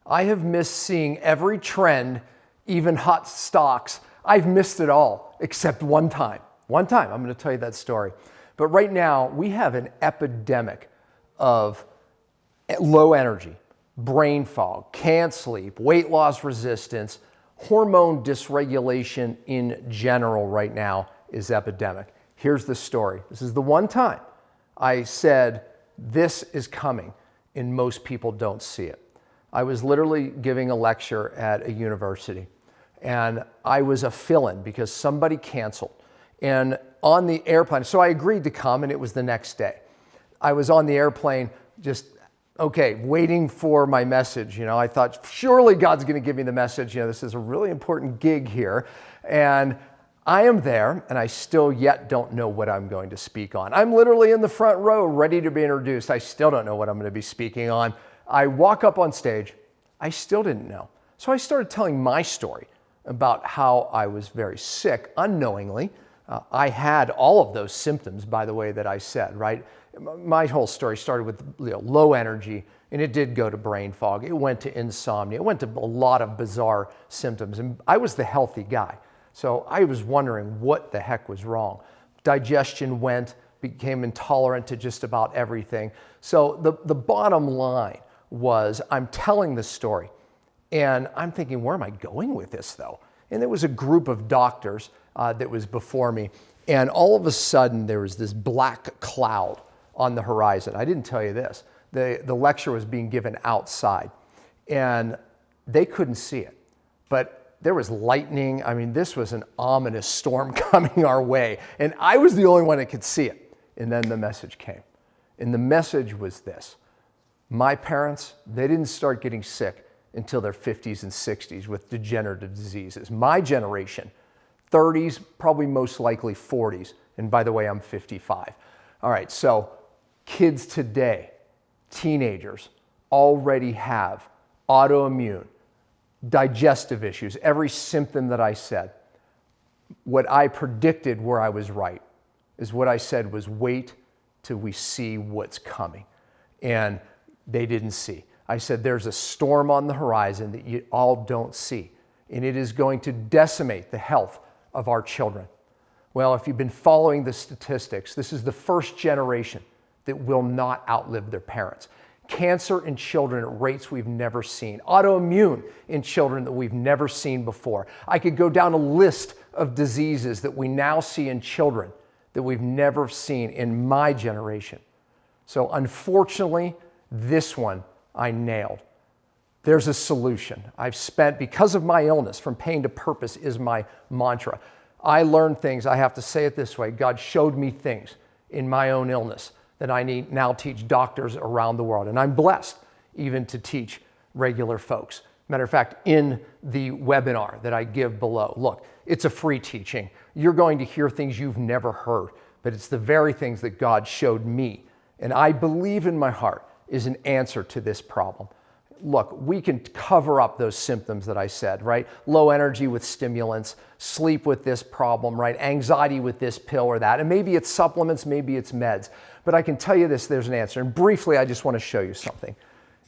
I have missed seeing every trend, even hot stocks. I've missed it all, except one time. One time, I'm going to tell you that story. But right now, we have an epidemic of low energy, brain fog, can't sleep, weight loss resistance, hormone dysregulation in general right now is epidemic. Here's the story. This is the one time I said, this is coming, and most people don't see it. I was literally giving a lecture at a university, and I was a fill-in because somebody canceled. And on the airplane, so I agreed to come, and it was the next day. I was on the airplane just, okay, waiting for my message. I thought, surely God's going to give me the message. This is a really important gig here. And I am there, and I still yet don't know what I'm going to speak on. I'm literally in the front row, ready to be introduced. I still don't know what I'm going to be speaking on. I walk up on stage. I still didn't know. So I started telling my story about how I was very sick unknowingly. I had all of those symptoms, by the way, that I said, right? My whole story started with low energy, and it did go to brain fog. It went to insomnia. It went to a lot of bizarre symptoms. And I was the healthy guy. So I was wondering what the heck was wrong. Digestion became intolerant to just about everything. So the bottom line was I'm telling this story, and I'm thinking, where am I going with this, though? And there was a group of doctors that was before me, and all of a sudden there was this black cloud on the horizon. I didn't tell you this. The lecture was being given outside, and they couldn't see it. But there was lightning. I mean, this was an ominous storm coming our way, and I was the only one that could see it. And then the message came. And the message was this. My parents, they didn't start getting sick until their 50s and 60s with degenerative diseases. My generation, 30s, probably most likely 40s. And by the way, I'm 55. All right, so kids today, teenagers, already have autoimmune, digestive issues, every symptom that I said. What I predicted where I was right is what I said was wait till we see what's coming. And they didn't see. I said there's a storm on the horizon that you all don't see, and it is going to decimate the health of our children. Well, if you've been following the statistics, this is the first generation that will not outlive their parents. Cancer in children at rates we've never seen. Autoimmune in children that we've never seen before. I could go down a list of diseases that we now see in children that we've never seen in my generation. So unfortunately, this one I nailed. There's a solution. I've spent, because of my illness, from pain to purpose is my mantra. I learned things, I have to say it this way, God showed me things in my own illness that I need now teach doctors around the world. And I'm blessed even to teach regular folks. Matter of fact, in the webinar that I give below, look, it's a free teaching. You're going to hear things you've never heard, but it's the very things that God showed me. And I believe in my heart is an answer to this problem. Look, we can cover up those symptoms that I said, right? Low energy with stimulants, sleep with this problem, right? Anxiety with this pill or that. And maybe it's supplements, maybe it's meds. But I can tell you this, there's an answer. And briefly, I just want to show you something.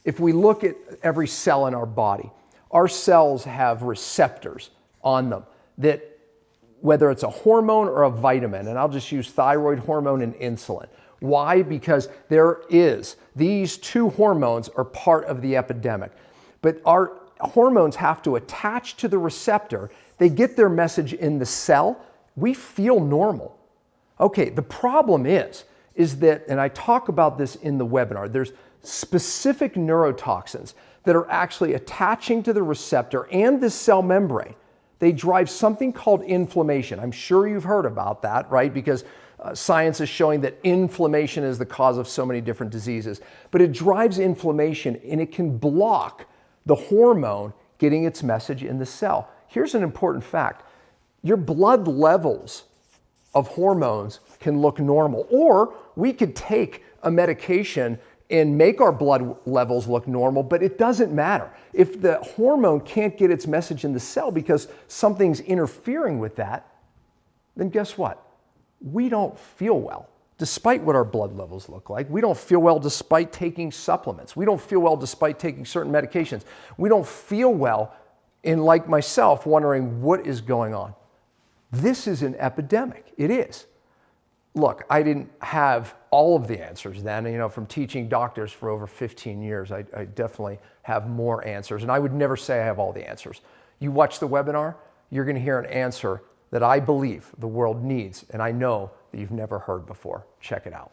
If we look at every cell in our body, our cells have receptors on them that, whether it's a hormone or a vitamin, and I'll just use thyroid hormone and insulin. Why? Because these two hormones are part of the epidemic. But our hormones have to attach to the receptor. They get their message in the cell. We feel normal. Okay, the problem is that, and I talk about this in the webinar, there's specific neurotoxins that are actually attaching to the receptor and the cell membrane. They drive something called inflammation. I'm sure you've heard about that, right? Because science is showing that inflammation is the cause of so many different diseases. But it drives inflammation, and it can block the hormone getting its message in the cell. Here's an important fact. Your blood levels of hormones can look normal, or we could take a medication and make our blood levels look normal, but it doesn't matter. If the hormone can't get its message in the cell because something's interfering with that, then guess what? We don't feel well. despite what our blood levels look like. We don't feel well despite taking supplements. We don't feel well despite taking certain medications. We don't feel well in, like myself, wondering what is going on. This is an epidemic. It is. Look, I didn't have all of the answers then. From teaching doctors for over 15 years, I definitely have more answers. And I would never say I have all the answers. You watch the webinar, you're going to hear an answer that I believe the world needs, and I know that you've never heard before. Check it out.